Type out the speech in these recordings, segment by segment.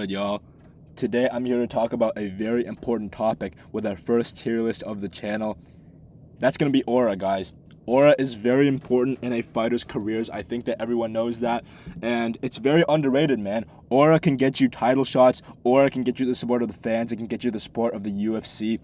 good, y'all? Today I'm here to talk about a very important topic with our first tier list of the channel. That's going to be aura, guys. Aura is very important in a fighter's careers. I think that everyone knows that, and it's very underrated, man. Aura can get you title shots. Aura can get you the support of the fans. It can get you the support of the UFC.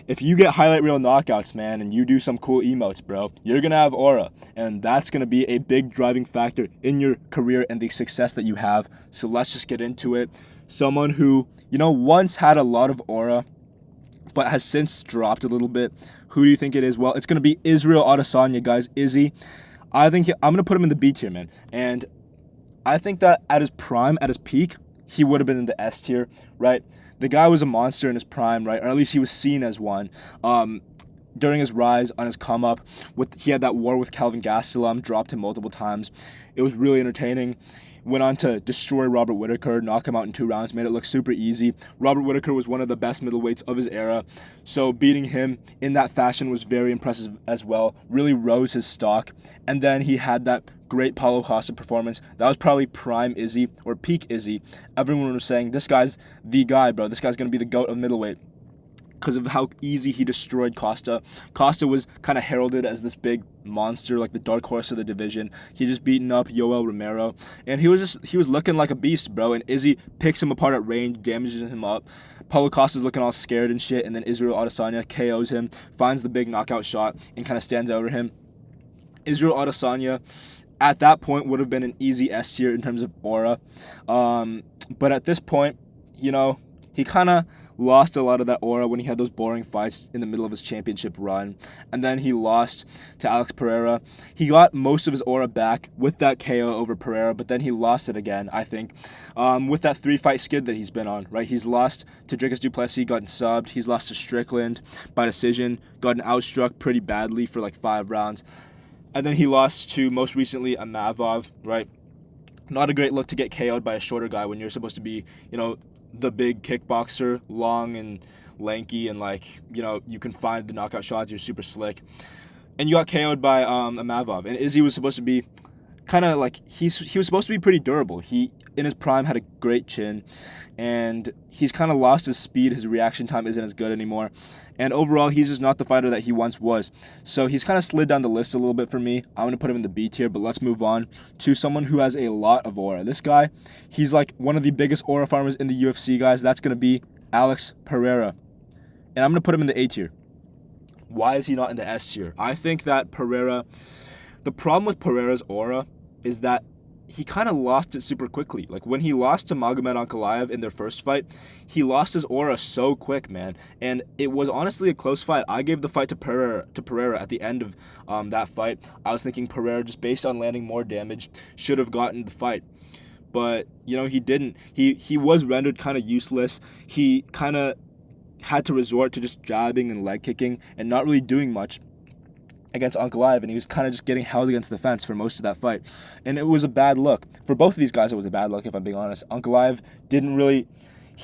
If you get highlight reel knockouts, man, and you do some cool emotes, bro, you're going to have aura. And that's going to be a big driving factor in your career and the success that you have. So let's just get into it. Someone who, once had a lot of aura, but has since dropped a little bit. Who do you think it is? Well, it's going to be Israel Adesanya, guys. Izzy. I'm going to put him in the B tier, man. And I think that at his prime, at his peak, he would have been in the S tier, right? The guy was a monster in his prime, right? Or at least he was seen as one. During his rise, on his come up, he had that war with Calvin Gastelum, dropped him multiple times. It was really entertaining. Went on to destroy Robert Whittaker, knock him out in 2 rounds, made it look super easy. Robert Whittaker was one of the best middleweights of his era, so beating him in that fashion was very impressive as well. Really rose his stock. And then he had that great Paulo Costa performance. That was probably prime Izzy, or peak Izzy. Everyone was saying, this guy's the guy, bro. This guy's going to be the GOAT of middleweight, because of how easy he destroyed Costa. Costa was kind of heralded as this big monster, like the dark horse of the division. He just beaten up Yoel Romero, and he was looking like a beast, bro. And Izzy picks him apart at range, damages him up. Paulo Costa's looking all scared and shit, and then Israel Adesanya KOs him, finds the big knockout shot, and kind of stands over him. Israel Adesanya, at that point, would have been an easy S tier in terms of aura. But at this point, he kind of lost a lot of that aura when he had those boring fights in the middle of his championship run. And then he lost to Alex Pereira. He got most of his aura back with that KO over Pereira, but then he lost it again, I think, with that 3-fight skid that he's been on, right? He's lost to Dricus du Plessis, gotten subbed. He's lost to Strickland by decision, gotten outstruck pretty badly for like 5 rounds. And then he lost to, most recently, a Mavov, right? Not a great look to get KO'd by a shorter guy when you're supposed to be, the big kickboxer, long and lanky, and you can find the knockout shots. You're super slick, and you got KO'd by a Mavov. And Izzy was supposed to be kind of like he was supposed to be pretty durable. He in his prime had a great chin, and he's kind of lost his speed. His reaction time isn't as good anymore, and overall he's just not the fighter that he once was. So he's kind of slid down the list a little bit for me. I'm gonna put him in the B tier, but let's move on to someone who has a lot of aura. This guy, he's like one of the biggest aura farmers in the UFC, guys. That's gonna be Alex Pereira, and I'm gonna put him in the A tier. Why is he not in the S tier? I think that the problem with Pereira's aura is that he kind of lost it super quickly. Like when he lost to Magomed Ankalaev in their first fight, he lost his aura so quick, man. And it was honestly a close fight. I gave the fight to Pereira at the end of that fight. I was thinking Pereira, just based on landing more damage, should have gotten the fight. But, he didn't. He was rendered kind of useless. He kind of had to resort to just jabbing and leg kicking and not really doing much against Ankalaev, and he was kind of just getting held against the fence for most of that fight. And it was a bad look. For both of these guys, it was a bad look, if I'm being honest. Ankalaev didn't really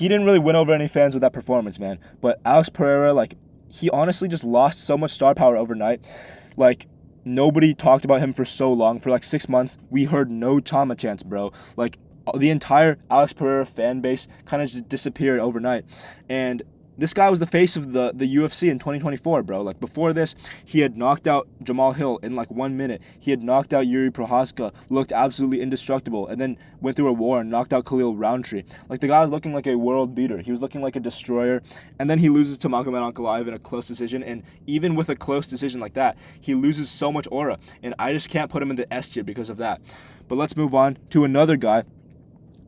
win over any fans with that performance, man. But Alex Pereira, he honestly just lost so much star power overnight. Nobody talked about him for so long. For 6 months, we heard no Chama chants, bro. The entire Alex Pereira fan base kind of just disappeared overnight. And this guy was the face of the UFC in 2024, bro. Before this, he had knocked out Jamal Hill in 1 minute. He had knocked out Yuri Prochazka, looked absolutely indestructible, and then went through a war and knocked out Khalil Roundtree. The guy was looking like a world beater. He was looking like a destroyer. And then he loses to Magomed Ankalaev in a close decision. And even with a close decision like that, he loses so much aura. And I just can't put him in the S tier because of that. But let's move on to another guy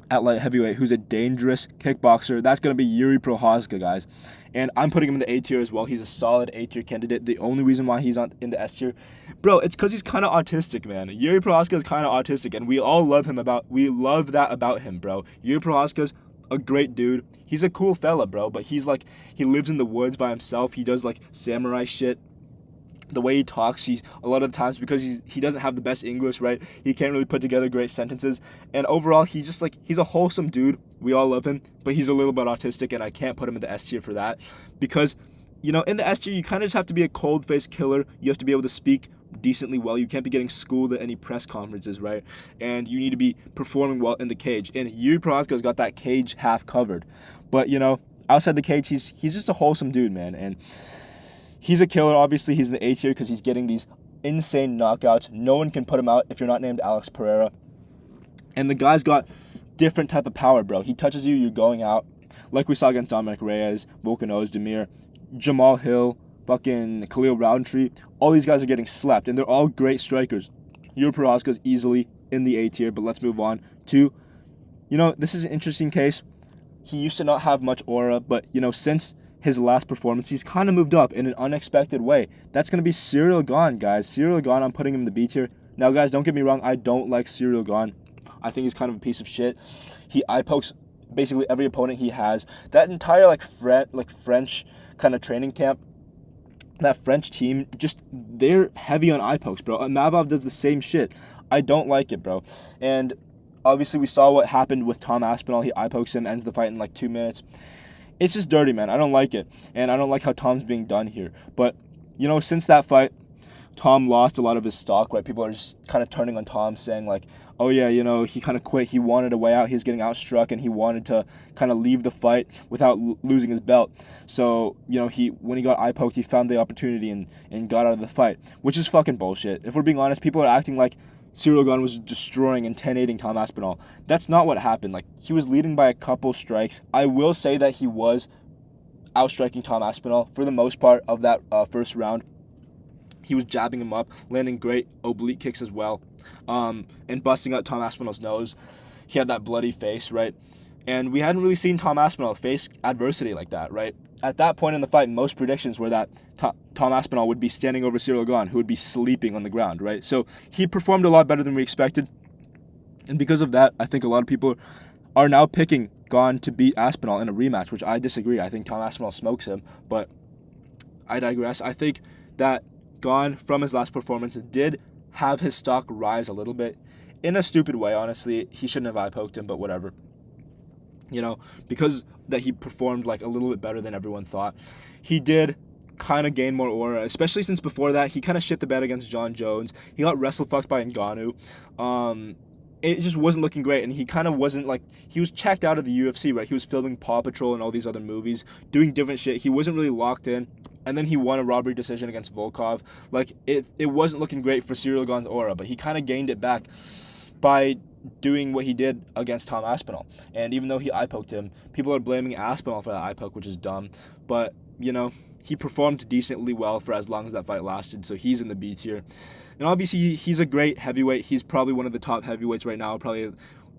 at light heavyweight who's a dangerous kickboxer. That's going to be Yuri Prochazka, guys. And I'm putting him in the A tier as well. He's a solid A tier candidate. The only reason why he's in the S tier, bro, it's because he's kind of autistic, man. Yuri Prochazka is kind of autistic, and we all love that about him, bro. Yuri Prochazka's a great dude. He's a cool fella, bro, but he lives in the woods by himself. He does samurai shit. The way he talks, a lot of the times, because he doesn't have the best English, right? He can't really put together great sentences. And overall, he's a wholesome dude. We all love him, but he's a little bit autistic, and I can't put him in the S tier for that, because you know, in the S tier, you kind of just have to be a cold-faced killer. You have to be able to speak decently well. You can't be getting schooled at any press conferences, right? And you need to be performing well in the cage. And Yuri Prochazka's got that cage half covered. But, you know, outside the cage, he's just a wholesome dude, man. And he's a killer. Obviously, he's in the A tier because he's getting these insane knockouts. No one can put him out if you're not named Alex Pereira. And the guy's got different type of power, bro. He touches you, you're going out. Like we saw against Dominic Reyes, Volkan Ozdemir, Jamal Hill, fucking Khalil Roundtree. All these guys are getting slept, and they're all great strikers. Yuri Prochazka's easily in the A tier, but let's move on to, you know, this is an interesting case. He used to not have much aura, but, you know, since his last performance, he's kind of moved up in an unexpected way. That's going to be Cyril Gane, guys. Cyril Gane, I'm putting him in the B tier. Now, guys, don't get me wrong. I don't like Cyril Gane. I think he's kind of a piece of shit. He eye pokes basically every opponent he has. That entire French kind of training camp, that French team, just they're heavy on eye pokes, bro. And Mavov does the same shit. I don't like it, bro. And obviously we saw what happened with Tom Aspinall. He eye pokes him, ends the fight in like 2 minutes. It's just dirty, man. I don't like it. And I don't like how Tom's being done here. But, you know, since that fight, Tom lost a lot of his stock, right? People are just kind of turning on Tom, saying like, oh yeah, you know, he kind of quit. He wanted a way out. He was getting outstruck, and he wanted to kind of leave the fight without losing his belt. So, you know, when he got eye poked, he found the opportunity and got out of the fight, which is fucking bullshit. If we're being honest, people are acting like Cyril Gane was destroying and 10-8ing Tom Aspinall. That's not what happened. Like, he was leading by a couple strikes. I will say that he was outstriking Tom Aspinall for the most part of that first round. He was jabbing him up, landing great oblique kicks as well, and busting out Tom Aspinall's nose. He had that bloody face, right? And we hadn't really seen Tom Aspinall face adversity like that, right? At that point in the fight, most predictions were that Tom Aspinall would be standing over Cyril Gane, who would be sleeping on the ground, right? So he performed a lot better than we expected. And because of that, I think a lot of people are now picking Gane to beat Aspinall in a rematch, which I disagree. I think Tom Aspinall smokes him, but I digress. I think that Gane, from his last performance, did have his stock rise a little bit in a stupid way, honestly. He shouldn't have eye poked him, but whatever. You know, because that he performed like a little bit better than everyone thought. He did kind of gain more aura, especially since before that he kind of shit the bed against John Jones. He got wrestle fucked by Ngannou. It just wasn't looking great, and he kind of wasn't like, he was checked out of the UFC, right? He was filming Paw Patrol and all these other movies, doing different shit. He wasn't really locked in. And then he won a robbery decision against Volkov. Like, it wasn't looking great for Cyril Gane's aura, but he kind of gained it back by doing what he did against Tom Aspinall. And even though he eye poked him, people are blaming Aspinall for that eye poke, which is dumb. But, you know, he performed decently well for as long as that fight lasted, so he's in the B tier. And obviously, he's a great heavyweight. He's probably one of the top heavyweights right now, probably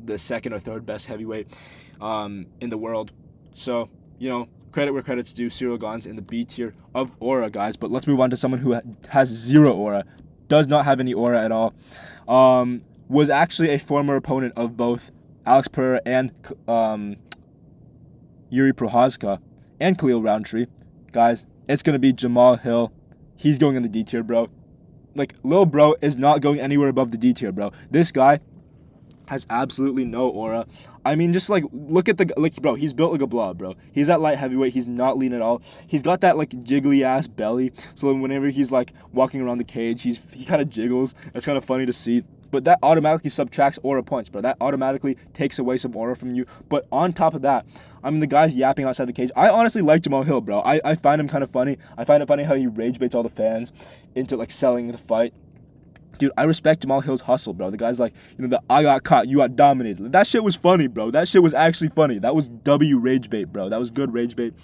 the second or third best heavyweight in the world. So, you know, credit where credit's due. Cyril Gane's in the B tier of aura, guys. But let's move on to someone who has zero aura, does not have any aura at all. Was actually a former opponent of both Alex Pereira and Yuri Prochazka and Khalil Roundtree. Guys, it's going to be Jamal Hill. He's going in the D tier, bro. Like, Lil Bro is not going anywhere above the D tier, bro. This guy has absolutely no aura. I mean, just like, look at bro, he's built like a blob, bro. He's at light heavyweight. He's not lean at all. He's got that like jiggly ass belly. So whenever he's like walking around the cage, he kind of jiggles. It's kind of funny to see. But that automatically subtracts aura points, bro. That automatically takes away some aura from you. But on top of that, I mean, the guy's yapping outside the cage. I honestly like Jamal Hill, bro. I find him kind of funny. I find it funny how he rage baits all the fans into like selling the fight. Dude, I respect Jamal Hill's hustle, bro. The guy's like, you know, I got caught, you got dominated. That shit was funny, bro. That shit was actually funny. That was W rage bait, bro. That was good rage bait.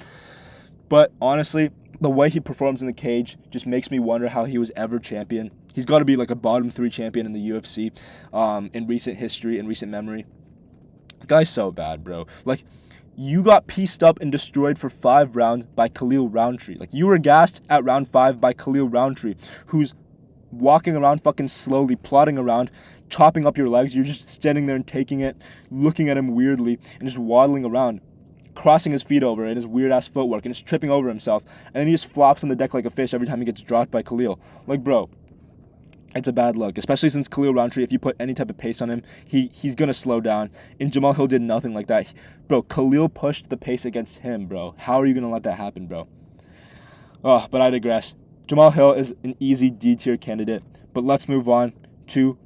But honestly, the way he performs in the cage just makes me wonder how he was ever champion. He's got to be like a bottom 3 champion in the UFC in recent history, in recent memory. The guy's so bad, bro. Like, you got pieced up and destroyed for 5 rounds by Khalil Roundtree. Like, you were gassed at round 5 by Khalil Roundtree, who's walking around fucking slowly, plodding around, chopping up your legs. You're just standing there and taking it, looking at him weirdly, and just waddling around, crossing his feet over in his weird-ass footwork, and just tripping over himself. And then he just flops on the deck like a fish every time he gets dropped by Khalil. Like, bro, it's a bad look, especially since Khalil Roundtree, if you put any type of pace on him, he's going to slow down. And Jamal Hill did nothing like that. Bro, Khalil pushed the pace against him, bro. How are you going to let that happen, bro? Oh, but I digress. Jamal Hill is an easy D tier candidate. But let's move on to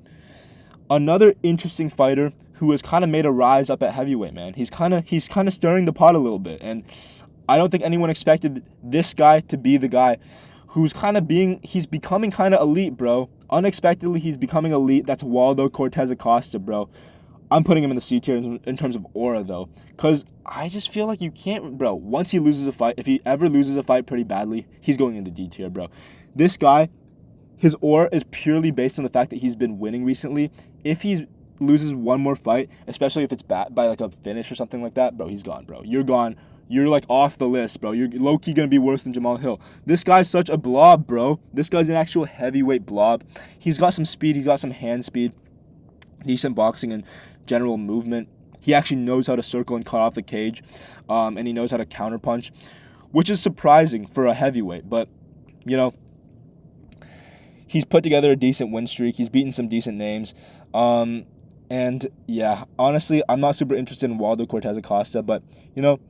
another interesting fighter who has kind of made a rise up at heavyweight, man. He's kind of stirring the pot a little bit, and I don't think anyone expected this guy to be the guy who's he's becoming kind of elite, bro. Unexpectedly, he's becoming elite. That's Waldo Cortez Acosta, bro. I'm putting him in the C tier in terms of aura, though, because I just feel like you can't, bro. Once he loses a fight, if he ever loses a fight pretty badly, he's going in the D tier, bro. This guy, his aura is purely based on the fact that he's been winning recently. If he loses one more fight, especially if it's by like a finish or something like that, bro, he's gone, bro. You're gone. You're like off the list, bro. You're low-key gonna be worse than Jamal Hill. This guy's such a blob, bro. This guy's an actual heavyweight blob. He's got some speed. He's got some hand speed, decent boxing and general movement. He actually knows how to circle and cut off the cage, and he knows how to counterpunch, which is surprising for a heavyweight. But, you know, he's put together a decent win streak. He's beaten some decent names. And, yeah, honestly, I'm not super interested in Waldo Cortez Acosta, but, you know,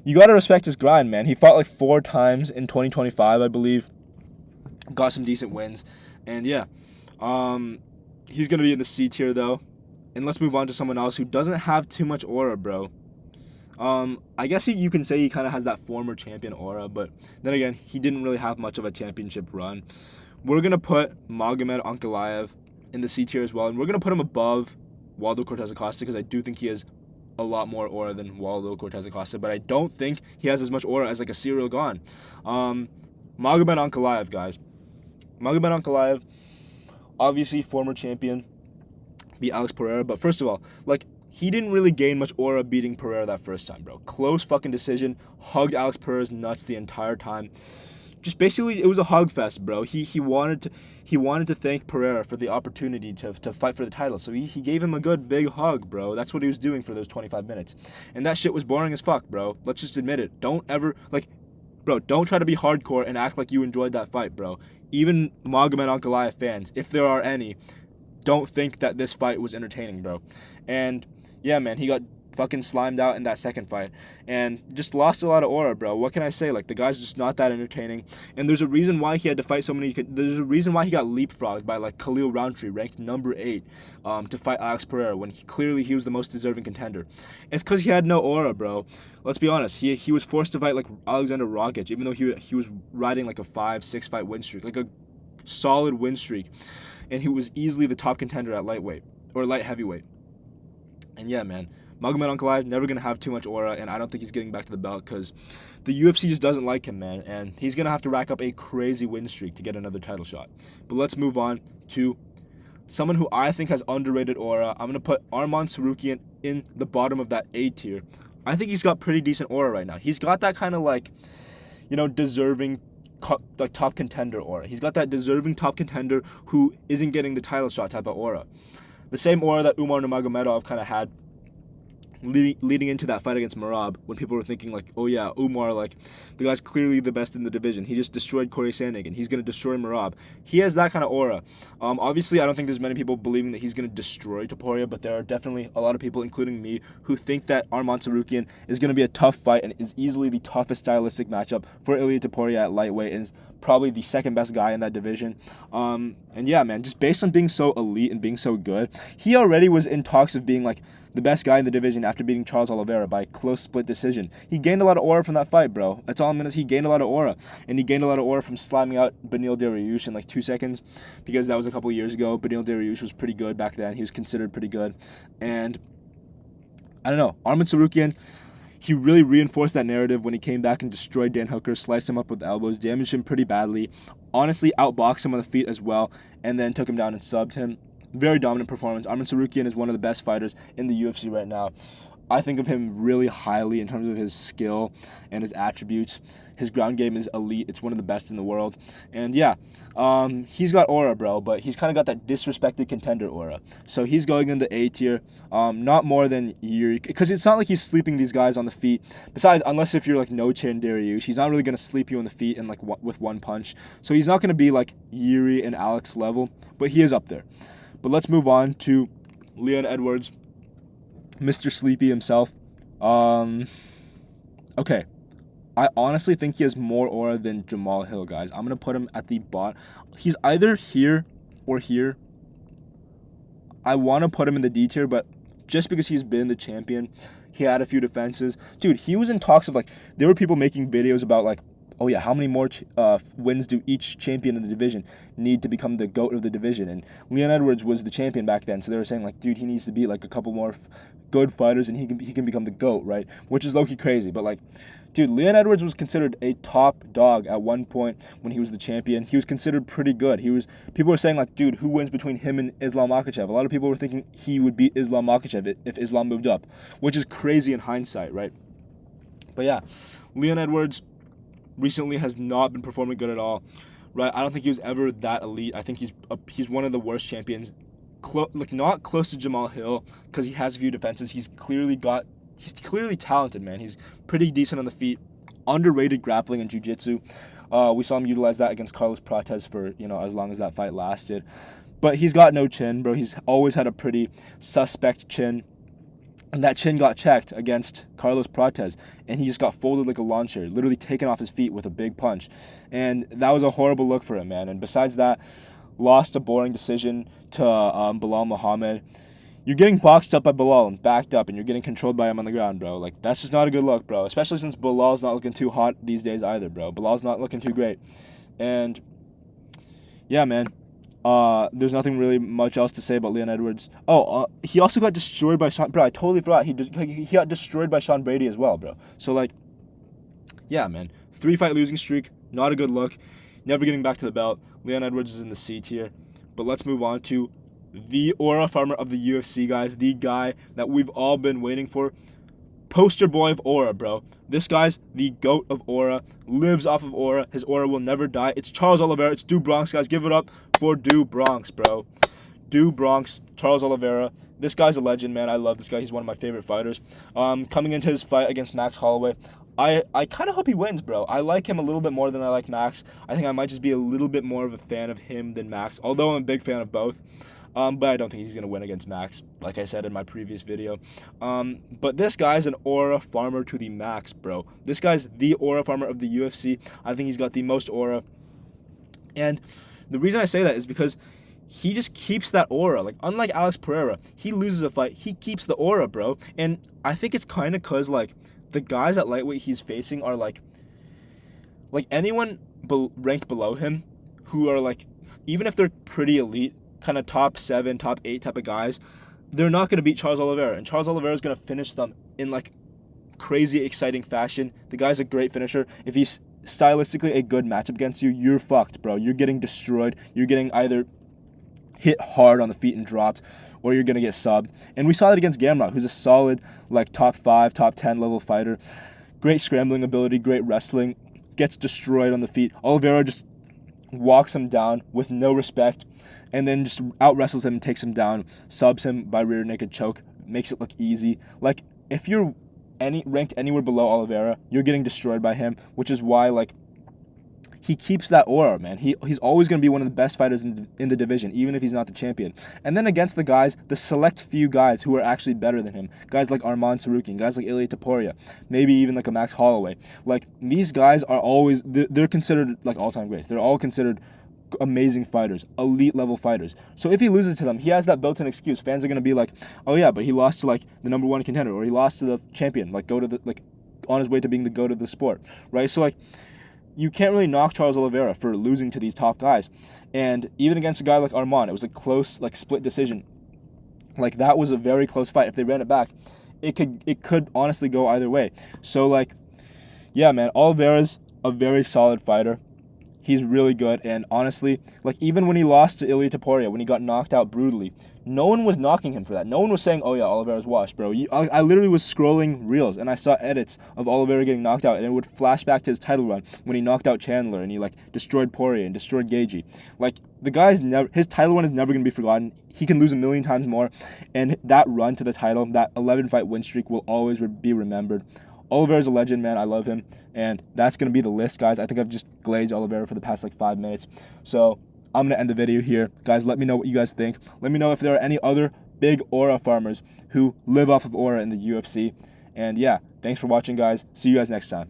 you got to respect his grind, man. He fought like 4 times in 2025, I believe. Got some decent wins. And, yeah, he's going to be in the C tier, though. And let's move on to someone else who doesn't have too much aura, bro. I guess you can say he kind of has that former champion aura, but then again, he didn't really have much of a championship run. We're going to put Magomed Ankalaev in the C tier as well, and we're going to put him above Waldo Cortez Acosta because I do think he has a lot more aura than Waldo Cortez Acosta, but I don't think he has as much aura as like a Cyril Gane. Magomed Ankalaev, guys. Magomed Ankalaev, obviously former champion, beat Alex Pereira, but first of all, like, he didn't really gain much aura beating Pereira that first time, bro. Close fucking decision, hugged Alex Pereira's nuts the entire time. Just basically, it was a hug fest, bro. He wanted to thank Pereira for the opportunity to fight for the title, so he gave him a good big hug, bro. That's what he was doing for those 25 minutes, and that shit was boring as fuck, bro. Let's just admit it. Don't ever, like, bro, don't try to be hardcore and act like you enjoyed that fight, bro. Even Magomed Ankalaev fans, if there are any, don't think that this fight was entertaining, bro. And yeah, man, he got fucking slimed out in that second fight and just lost a lot of aura, bro. What can I say? Like, the guy's just not that entertaining, and there's a reason why he had to fight so many. There's a reason why he got leapfrogged by like Khalil Rountree, ranked number 8, to fight Alex Pereira when clearly he was the most deserving contender. It's because he had no aura, bro. Let's be honest. He was forced to fight like Alexander Rakic, even though he was riding like a 5-6 fight win streak, like a solid win streak, and he was easily the top contender at lightweight or light heavyweight. And yeah, man, Magomed Ankalaev never gonna have too much aura, and I don't think he's getting back to the belt because the UFC just doesn't like him, man, and he's gonna have to rack up a crazy win streak to get another title shot. But let's move on to someone who I think has underrated aura. I'm gonna put Arman Tsarukyan in the bottom of that A tier. I think he's got pretty decent aura right now. He's got that kind of like, you know, deserving like top contender aura. He's got that deserving top contender who isn't getting the title shot type of aura. The same aura that Umar Nurmagomedov kind of had leading into that fight against Merab, when people were thinking like, oh yeah, Umar, like, the guy's clearly the best in the division. He just destroyed Corey Sandhagen. He's going to destroy Merab. He has that kind of aura. Obviously, I don't think there's many people believing that he's going to destroy Topuria, but there are definitely a lot of people, including me, who think that Arman Tsarukyan is going to be a tough fight and is easily the toughest stylistic matchup for Ilia Topuria at lightweight, and is probably the second best guy in that division. And yeah, man, just based on being so elite and being so good, he already was in talks of being like the best guy in the division after beating Charles Oliveira by a close split decision. He gained a lot of aura from that fight, bro. That's all I'm gonna say. He gained a lot of aura. And he gained a lot of aura from slamming out Beneil Dariush in like 2 seconds, because that was a couple of years ago. Beneil Dariush was pretty good back then. He was considered pretty good. And I don't know, Arman Tsarukyan, he really reinforced that narrative when he came back and destroyed Dan Hooker, sliced him up with elbows, damaged him pretty badly, honestly outboxed him on the feet as well, and then took him down and subbed him. Very dominant performance. Arman Tsarukyan is one of the best fighters in the UFC right now. I think of him really highly in terms of his skill and his attributes. His ground game is elite. It's one of the best in the world. And yeah, he's got aura, bro, but he's kind of got that disrespected contender aura. So he's going into A tier, not more than Yuri, because it's not like he's sleeping these guys on the feet. Besides, unless if you're like No-Chin Dariush, he's not really going to sleep you on the feet and like with one punch. So he's not going to be like Yuri and Alex level, but he is up there. But let's move on to Leon Edwards, Mr. Sleepy himself. Okay. I honestly think he has more aura than Jamal Hill, guys. I'm gonna put him at the bot. He's either here or here. I want to put him in the D tier, but just because he's been the champion, he had a few defenses. Dude, he was in talks of, like, there were people making videos about, like, oh yeah, how many more wins do each champion in the division need to become the GOAT of the division? And Leon Edwards was the champion back then, so they were saying, like, dude, he needs to beat, like, a couple more good fighters and he can become the GOAT, right? Which is low-key crazy, but, like, dude, Leon Edwards was considered a top dog at one point when he was the champion. He was considered pretty good. People were saying, like, dude, who wins between him and Islam Makhachev? A lot of people were thinking he would beat Islam Makhachev if Islam moved up, which is crazy in hindsight, right? But yeah, Leon Edwards recently has not been performing good at all, right? I don't think he was ever that elite. I think he's one of the worst champions. Not close to Jamal Hill because he has a few defenses. He's clearly talented, man. He's pretty decent on the feet, underrated grappling and jiu-jitsu. We saw him utilize that against Carlos Prates for, as long as that fight lasted. But he's got no chin, bro. He's always had a pretty suspect chin. And that chin got checked against Carlos Prates, and he just got folded like a lawn chair, literally taken off his feet with a big punch. And that was a horrible look for him, man. And besides that, lost a boring decision to Bilal Muhammad. You're getting boxed up by Bilal and backed up, and you're getting controlled by him on the ground, bro. Like, that's just not a good look, bro. Especially since Bilal's not looking too hot these days either, bro. Bilal's not looking too great. And, yeah, man. There's nothing really much else to say about Leon Edwards. He also got destroyed by Sean. Bro, I totally forgot. He got destroyed by Sean Brady as well, bro. So, like, yeah, man. 3-fight losing streak. Not a good look. Never getting back to the belt. Leon Edwards is in the C tier. But let's move on to the aura farmer of the UFC, guys. The guy that we've all been waiting for. Poster boy of aura, bro. This guy's the GOAT of aura. Lives off of aura. His aura will never die. It's Charles Oliveira. It's Do Bronx, guys. Give it up for Do Bronx, bro. Do Bronx, Charles Oliveira. This guy's a legend, man. I love this guy. He's one of my favorite fighters. Coming into his fight against Max Holloway, I kind of hope he wins, bro. I like him a little bit more than I like Max. I think I might just be a little bit more of a fan of him than Max, although I'm a big fan of both. But I don't think he's going to win against Max, like I said in my previous video. But this guy's an aura farmer to the max, bro. This guy's the aura farmer of the UFC. I think he's got the most aura. And the reason I say that is because he just keeps that aura. Like, unlike Alex Pereira, he loses a fight, he keeps the aura, bro. And I think it's kind of because, like, the guys at lightweight he's facing are, like anyone ranked below him who are, like, even if they're pretty elite, kind of top 7, top 8 type of guys, they're not going to beat Charles Oliveira. And Charles Oliveira is going to finish them in, like, crazy exciting fashion. The guy's a great finisher. If he's stylistically a good matchup against you, you're fucked, bro. You're getting destroyed. You're getting either hit hard on the feet and dropped, or you're going to get subbed. And we saw that against Gamrot, who's a solid, like, top 5, top 10 level fighter. Great scrambling ability, great wrestling. Gets destroyed on the feet. Oliveira just walks him down with no respect, and then just out-wrestles him and takes him down, subs him by rear naked choke, makes it look easy. Like, if you're ranked anywhere below Oliveira, you're getting destroyed by him, which is why, like, he keeps that aura, man. He's always going to be one of the best fighters in the division, even if he's not the champion. And then against the select few guys who are actually better than him, guys like Arman Tsarukyan, guys like Ilia Topuria, maybe even like a Max Holloway. Like, these guys are always, they're considered like all-time greats. They're all considered amazing fighters, elite level fighters. So if he loses to them, he has that built-in excuse. Fans are going to be like, oh yeah, but he lost to, like, the number 1 contender, or he lost to the champion, like, on his way to being the GOAT of the sport, right? So, like, you can't really knock Charles Oliveira for losing to these top guys. And even against a guy like Arman, it was a close, like, split decision. Like, that was a very close fight. If they ran it back, it could honestly go either way. So, like, yeah, man, Oliveira's a very solid fighter. He's really good, and honestly, like, even when he lost to Ilia Topuria, when he got knocked out brutally, no one was knocking him for that. No one was saying, oh yeah, Oliveira's washed, bro. I literally was scrolling reels, and I saw edits of Oliveira getting knocked out, and it would flash back to his title run when he knocked out Chandler, and he, like, destroyed Poirier and destroyed Gaethje. Like, the guy's his title run is never going to be forgotten. He can lose a million times more, and that run to the title, that 11-fight win streak will always be remembered. Oliveira's a legend, man. I love him. And that's going to be the list, guys. I think I've just glazed Oliveira for the past, like, 5 minutes. So I'm going to end the video here. Guys, let me know what you guys think. Let me know if there are any other big aura farmers who live off of aura in the UFC. And, yeah, thanks for watching, guys. See you guys next time.